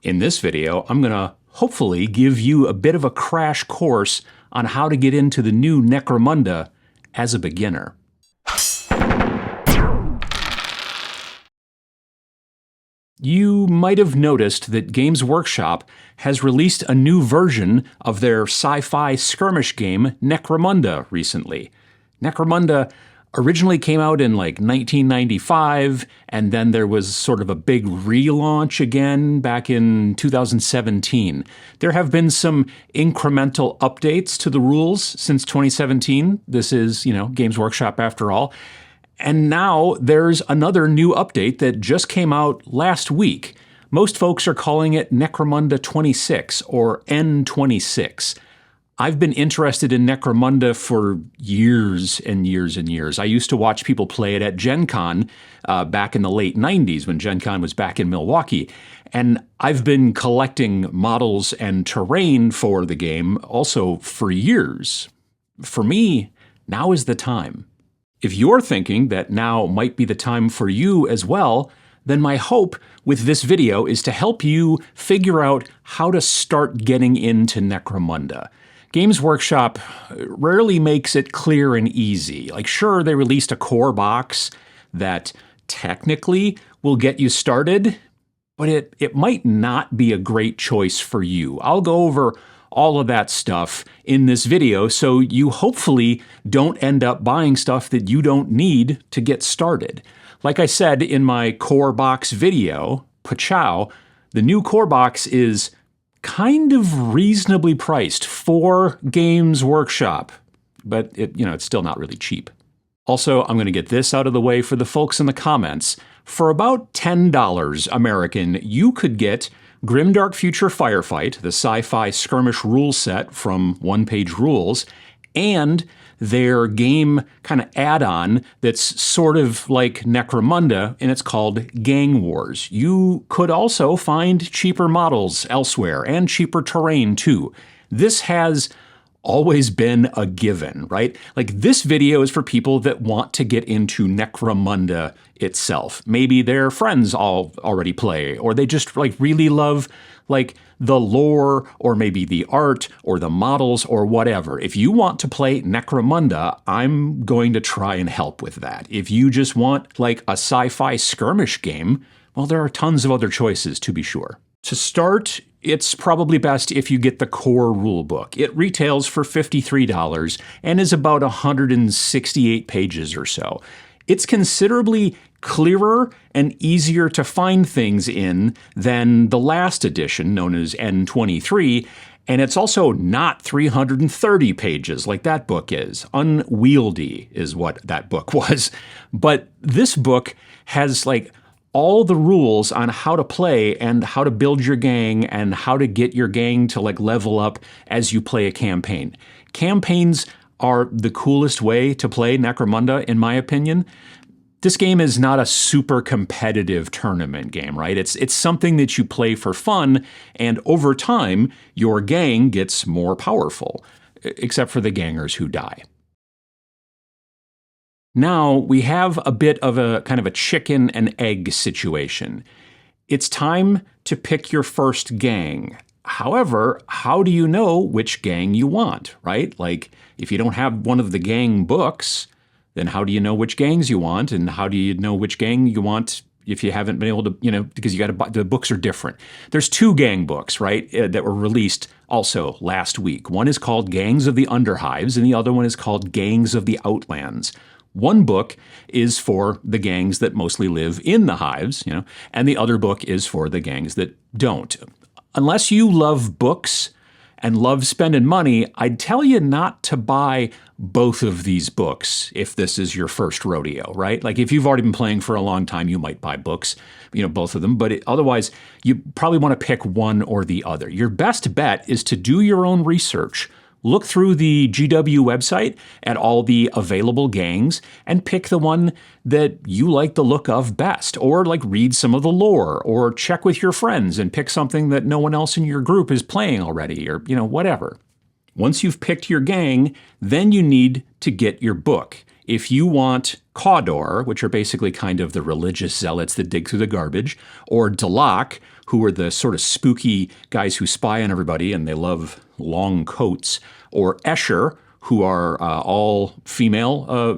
In this video, I'm going to hopefully give you a bit of a crash course on how to get into the new Necromunda as a beginner. You might have noticed that Games Workshop has released a new version of their sci-fi skirmish game Necromunda recently. Necromunda originally came out in like 1995, and then there was sort of a big relaunch again back in 2017. There have been some incremental updates to the rules since 2017. This is, Games Workshop after all. And now there's another new update that just came out last week. Most folks are calling it Necromunda 26 or N26. I've been interested in Necromunda for years and years and years. I used to watch people play it at Gen Con back in the late 90s when Gen Con was back in Milwaukee. And I've been collecting models and terrain for the game also for years. For me, now is the time. If you're thinking that now might be the time for you as well, then my hope with this video is to help you figure out how to start getting into Necromunda. Games Workshop rarely makes it clear and easy. Like, sure, they released a core box that technically will get you started, but it might not be a great choice for you. I'll go over all of that stuff in this video so you hopefully don't end up buying stuff that you don't need to get started. Like I said in my core box video, pachow, the new core box is kind of reasonably priced for Games Workshop, but it's still not really cheap. Also, I'm going to get this out of the way for the folks in the comments. For about $10 American, you could get Grimdark Future Firefight, the sci-fi skirmish rule set from One Page Rules, and their game kind of add-on that's sort of like Necromunda, and it's called Gang Wars. You could also find cheaper models elsewhere and cheaper terrain too. This has always been a given, right? Like, this video is for people that want to get into Necromunda itself. Maybe their friends all already play, or they just really love the lore, or maybe the art or the models or whatever. If you want to play Necromunda, I'm going to try and help with that. If you just want a sci-fi skirmish game, well, there are tons of other choices to be sure. To start, it's probably best if you get the core rulebook. It retails for $53 and is about 168 pages or so. It's considerably clearer and easier to find things in than the last edition, known as N23, and it's also not 330 pages like that book is. Unwieldy is what that book was. But this book has all the rules on how to play and how to build your gang and how to get your gang to level up as you play a campaign. Campaigns are the coolest way to play Necromunda, in my opinion. This game is not a super competitive tournament game, right? It's something that you play for fun, and over time, your gang gets more powerful, except for the gangers who die. Now we have a bit of a kind of a chicken and egg situation. It's time to pick your first gang. However, how do you know which gang you want, right? If you don't have one of the gang books, then how do you know which gangs you want? And how do you know which gang you want if you haven't been able to, because you got to buy, the books are different. There's two gang books, right, that were released also last week. One is called Gangs of the Underhives, and the other one is called Gangs of the Outlands. One book is for the gangs that mostly live in the hives, and the other book is for the gangs that don't. Unless you love books and love spending money, I'd tell you not to buy both of these books if this is your first rodeo, right? If you've already been playing for a long time, you might buy books, both of them, but otherwise you probably want to pick one or the other. Your best bet is to do your own research. Look through the GW website at all the available gangs and pick the one that you like the look of best, or read some of the lore, or check with your friends and pick something that no one else in your group is playing already, or whatever. Once you've picked your gang, then you need to get your book. If you want Cawdor, which are basically kind of the religious zealots that dig through the garbage, or Dalak, who are the sort of spooky guys who spy on everybody and they love long coats, or Escher, who are all female,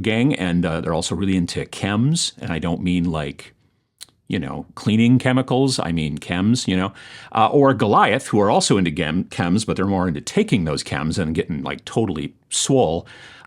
gang, and they're also really into chems. And I don't mean like, cleaning chemicals. I mean chems, or Goliath, who are also into chems, but they're more into taking those chems and getting like totally swole.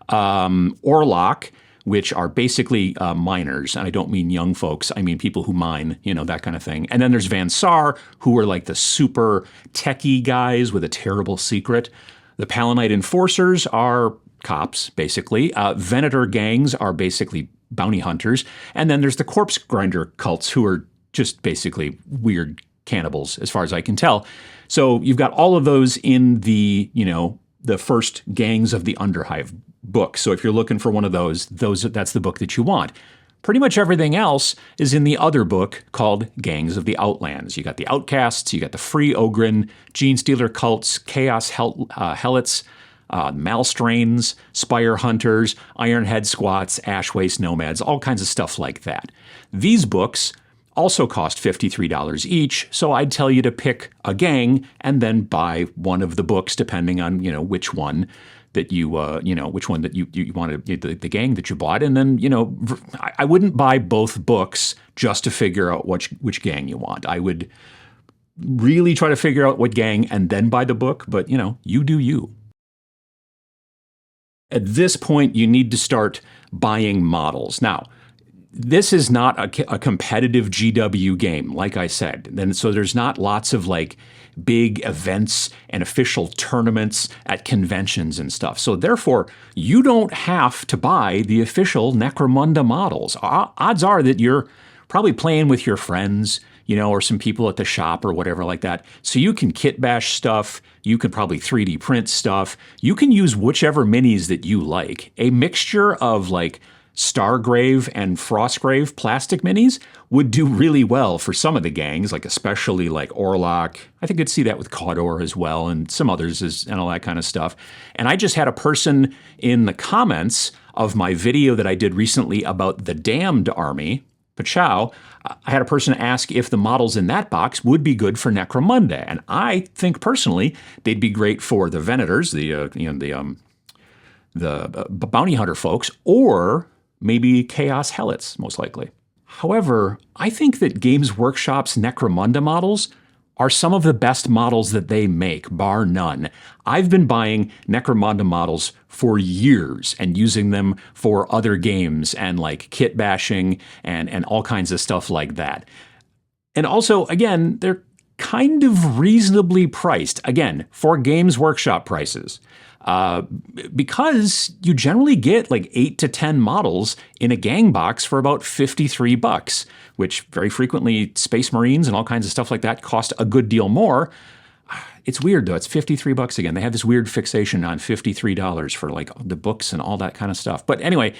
Orlok, which are basically miners. And I don't mean young folks. I mean people who mine, that kind of thing. And then there's Van Saar, who are like the super techie guys with a terrible secret. The Palanite Enforcers are cops, basically. Venator gangs are basically bounty hunters. And then there's the corpse grinder cults, who are just basically weird cannibals, as far as I can tell. So you've got all of those in the, the first Gangs of the Underhive book. So if you're looking for one of those, that's the book that you want. Pretty much everything else is in the other book called Gangs of the Outlands. You got the Outcasts, you got the Free Ogren, Gene Stealer cults, Chaos Helots, Malstrains, Spire Hunters, Ironhead Squats, Ashwaste Nomads, all kinds of stuff like that. These books also cost $53 each, so I'd tell you to pick a gang and then buy one of the books, depending on which one that you which one that you wanted, the gang that you bought. And then I wouldn't buy both books just to figure out which gang you want. I would really try to figure out what gang and then buy the book, but you do you. At this point, you need to start buying models. Now, this is not a competitive GW game, like I said. And so there's not lots of like big events and official tournaments at conventions and stuff. So therefore, you don't have to buy the official Necromunda models. Odds are that you're probably playing with your friends, or some people at the shop or whatever like that. So you can kit bash stuff. You can probably 3D print stuff. You can use whichever minis that you like. A mixture of like Stargrave and Frostgrave plastic minis would do really well for some of the gangs, like especially like Orlok. I think you'd see that with Cawdor as well, and some others and all that kind of stuff. And I just had a person in the comments of my video that I did recently about the Damned Army, Pachow. I had a person ask if the models in that box would be good for Necromunda, and I think personally they'd be great for the Venators, the bounty hunter folks, or maybe Chaos Helots, most likely. However, I think that Games Workshop's Necromunda models are some of the best models that they make, bar none. I've been buying Necromunda models for years and using them for other games and like kit bashing and all kinds of stuff like that. And also, again, they're kind of reasonably priced, again, for Games Workshop prices. Because you generally get like 8 to 10 models in a gang box for about $53, which very frequently Space Marines and all kinds of stuff like that cost a good deal more. It's weird though, it's $53 again. They have this weird fixation on $53 for like the books and all that kind of stuff. But anyway,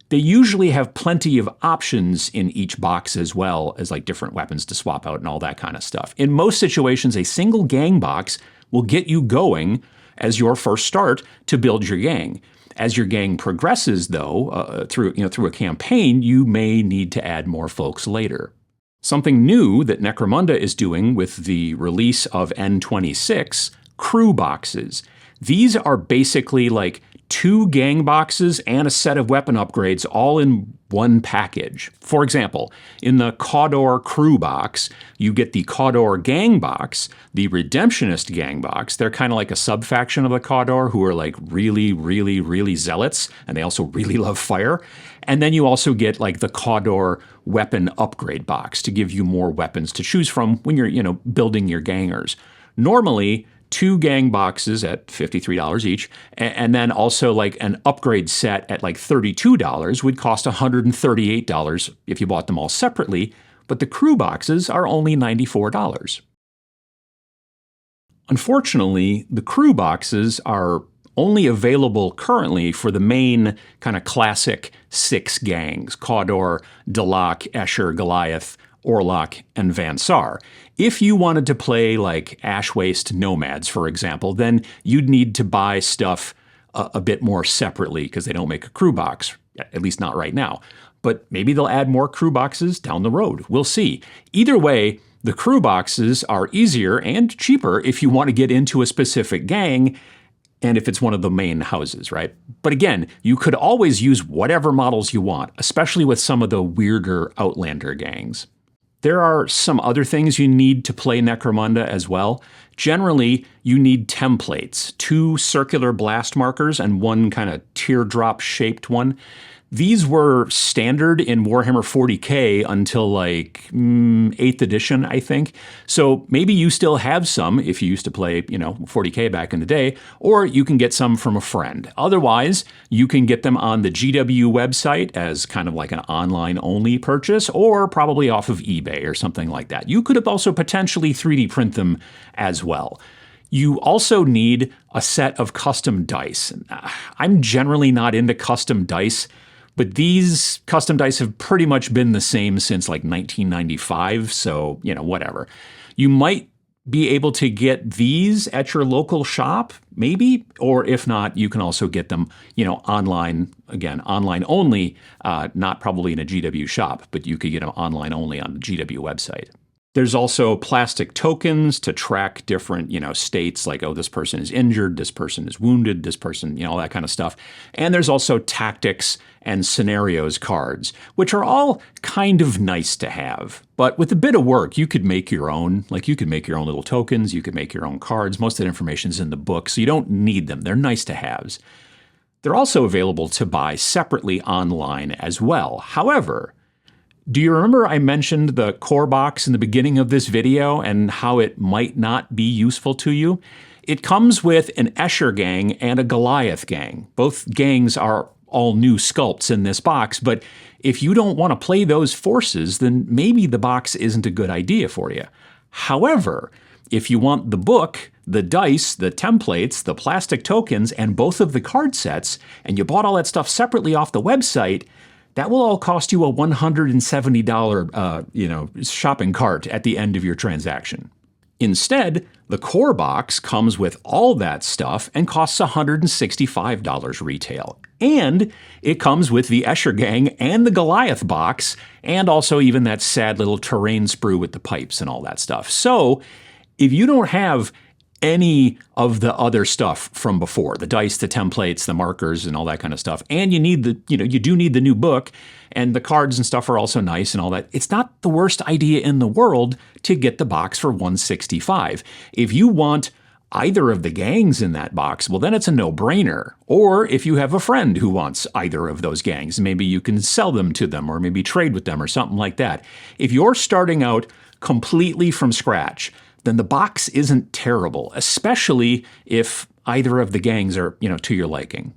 they usually have plenty of options in each box, as well as like different weapons to swap out and all that kind of stuff. In most situations, a single gang box will get you going as your first start to build your gang. As your gang progresses, though, through a campaign, you may need to add more folks later. Something new that Necromunda is doing with the release of N26, crew boxes. These are basically like 2 gang boxes and a set of weapon upgrades all in one package. For example, in the Cawdor crew box, you get the Cawdor gang box, the Redemptionist gang box. They're kind of like a sub-faction of the Cawdor who are like really, really, really zealots, and they also really love fire. And then you also get like the Cawdor weapon upgrade box to give you more weapons to choose from when you're, building your gangers. Normally, 2 gang boxes at $53 each, and then also like an upgrade set at like $32 would cost $138 if you bought them all separately, but the crew boxes are only $94. Unfortunately, the crew boxes are only available currently for the main kind of classic 6 gangs, Cawdor, Dalak, Escher, Goliath, Orlok, and Van Saar. If you wanted to play like Ashwaste Nomads, for example, then you'd need to buy stuff a bit more separately because they don't make a crew box, at least not right now. But maybe they'll add more crew boxes down the road. We'll see. Either way, The crew boxes are easier and cheaper if you want to get into a specific gang and if it's one of the main houses, right? But again, you could always use whatever models you want, especially with some of the weirder Outlander gangs. There are some other things you need to play Necromunda as well. Generally, you need templates, 2 circular blast markers and 1 kind of teardrop-shaped one. These were standard in Warhammer 40k until like 8th edition, I think. So maybe you still have some if you used to play, 40k back in the day, or you can get some from a friend. Otherwise, you can get them on the GW website as kind of like an online-only purchase, or probably off of eBay or something like that. You could have also potentially 3D print them as well. You also need a set of custom dice. I'm generally not into custom dice, but these custom dice have pretty much been the same since like 1995, so, whatever. You might be able to get these at your local shop, maybe, or if not, you can also get them, online, again, online only, not probably in a GW shop, but you could get them online only on the GW website. There's also plastic tokens to track different, states like, oh, this person is injured, this person is wounded, this person, all that kind of stuff. And there's also tactics and scenarios cards, which are all kind of nice to have. But with a bit of work, you could make your own. Like, you could make your own little tokens, you could make your own cards. Most of that information is in the book, so you don't need them. They're nice to haves. They're also available to buy separately online as well. However, do you remember I mentioned the core box in the beginning of this video and how it might not be useful to you? It comes with an Escher gang and a Goliath gang. Both gangs are all new sculpts in this box, but if you don't want to play those forces, then maybe the box isn't a good idea for you. However, if you want the book, the dice, the templates, the plastic tokens, and both of the card sets, and you bought all that stuff separately off the website, that will all cost you a $170, shopping cart at the end of your transaction. Instead, the core box comes with all that stuff and costs $165 retail. And it comes with the Escher gang and the Goliath box, and also even that sad little terrain sprue with the pipes and all that stuff. So, if you don't have any of the other stuff from before, the dice, the templates, the markers, and all that kind of stuff, and you need you do need the new book, and the cards and stuff are also nice and all that, it's not the worst idea in the world to get the box for $165. If you want either of the gangs in that box, well, then it's a no-brainer. Or if you have a friend who wants either of those gangs, maybe you can sell them to them or maybe trade with them or something like that. If you're starting out completely from scratch, then the box isn't terrible, especially if either of the gangs are, to your liking.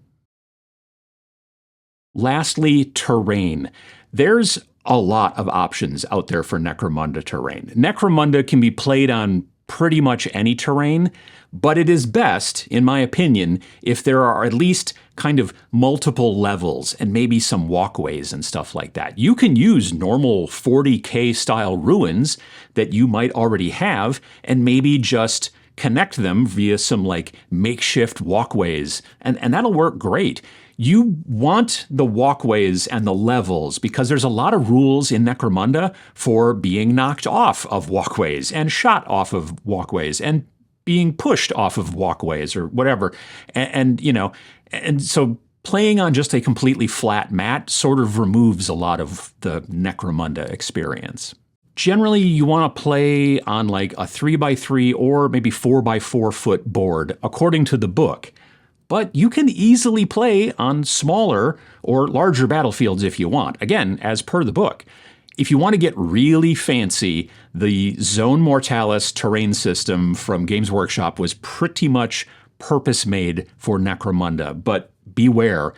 Lastly, terrain. There's a lot of options out there for Necromunda terrain. Necromunda can be played on pretty much any terrain, but it is best, in my opinion, if there are at least kind of multiple levels and maybe some walkways and stuff like that. You can use normal 40k style ruins that you might already have and maybe just connect them via some like makeshift walkways, and that'll work great. You want the walkways and the levels because there's a lot of rules in Necromunda for being knocked off of walkways and shot off of walkways and being pushed off of walkways or whatever. And so playing on just a completely flat mat sort of removes a lot of the Necromunda experience. Generally, you want to play on like a 3x3 or maybe 4x4 foot board, according to the book. But you can easily play on smaller or larger battlefields if you want, again, as per the book. If you want to get really fancy, the Zone Mortalis terrain system from Games Workshop was pretty much purpose-made for Necromunda, but beware,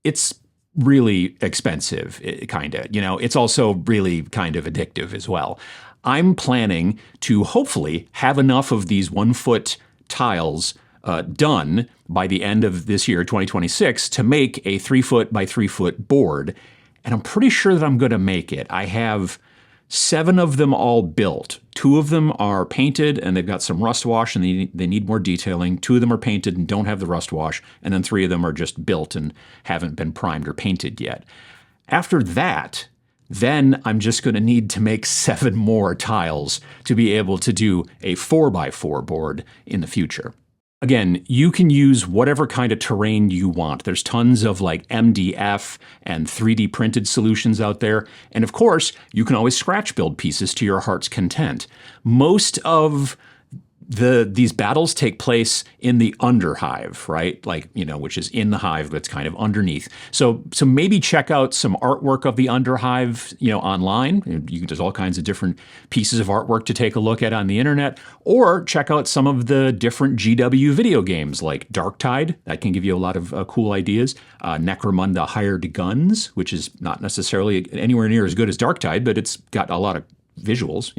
it's really expensive, kind of. It's also really kind of addictive as well. I'm planning to hopefully have enough of these 1-foot tiles done by the end of this year, 2026, to make a 3-foot by 3-foot board. And I'm pretty sure that I'm going to make it. I have 7 of them all built. 2 of them are painted and they've got some rust wash and they need more detailing. 2 of them are painted and don't have the rust wash. And then 3 of them are just built and haven't been primed or painted yet. After that, then I'm just going to need to make 7 more tiles to be able to do a 4x4 board in the future. Again, you can use whatever kind of terrain you want. There's tons of like MDF and 3D printed solutions out there. And of course, you can always scratch build pieces to your heart's content. Most of these battles take place in the underhive, right? Like, which is in the hive, but it's kind of underneath. So maybe check out some artwork of the underhive, online. There's all kinds of different pieces of artwork to take a look at on the internet, or check out some of the different GW video games like Darktide. That can give you a lot of cool ideas. Necromunda Hired Guns, which is not necessarily anywhere near as good as Darktide, but it's got a lot of visuals,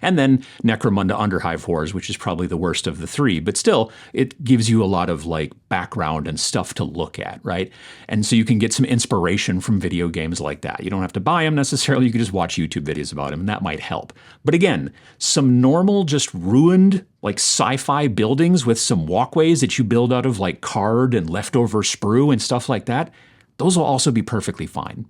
and then Necromunda Underhive Wars, which is probably the worst of the 3, but still, it gives you a lot of like background and stuff to look at, right? And so you can get some inspiration from video games like that. You don't have to buy them necessarily, you can just watch YouTube videos about them, and that might help. But again, some normal, just ruined, like sci-fi buildings with some walkways that you build out of like card and leftover sprue and stuff like that, those will also be perfectly fine.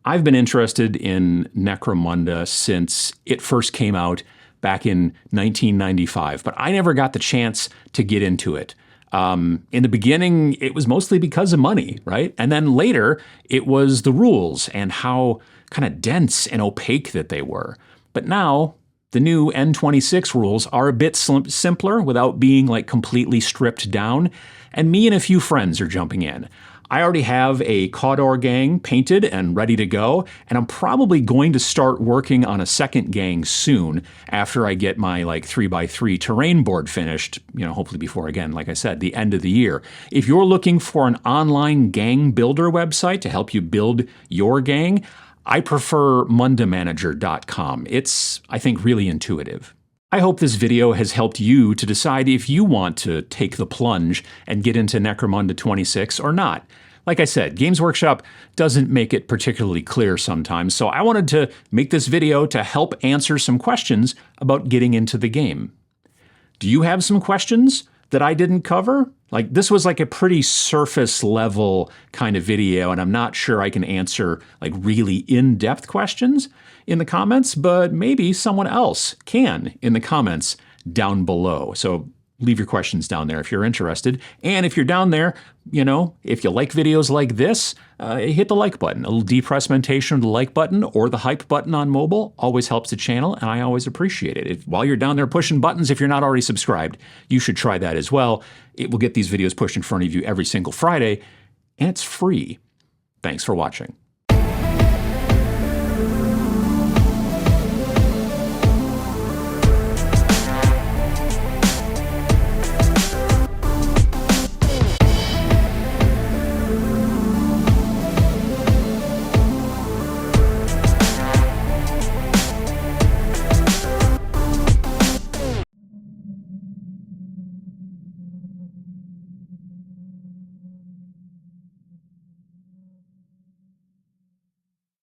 I've been interested in Necromunda since it first came out back in 1995, but I never got the chance to get into it. In the beginning, it was mostly because of money, right? And then later, it was the rules and how kind of dense and opaque that they were. But now, the new N26 rules are a bit simpler without being like completely stripped down, and me and a few friends are jumping in. I already have a Cawdor gang painted and ready to go, and I'm probably going to start working on a second gang soon after I get my like 3x3 terrain board finished, hopefully before, again, like I said, the end of the year. If you're looking for an online gang builder website to help you build your gang, I prefer mundamanager.com. It's, I think, really intuitive. I hope this video has helped you to decide if you want to take the plunge and get into Necromunda 26 or not. Like I said, Games Workshop doesn't make it particularly clear sometimes, so I wanted to make this video to help answer some questions about getting into the game. Do you have some questions that I didn't cover? Like, this was like a pretty surface level kind of video, and I'm not sure I can answer like really in-depth questions in the comments, but maybe someone else can in the comments down below. So leave your questions down there if you're interested. And if you're down there, if you like videos like this, hit the like button. A little depressmentation of the like button or the hype button on mobile always helps the channel, and I always appreciate it. While you're down there pushing buttons, if you're not already subscribed, you should try that as well. It will get these videos pushed in front of you every single Friday, and it's free. Thanks for watching.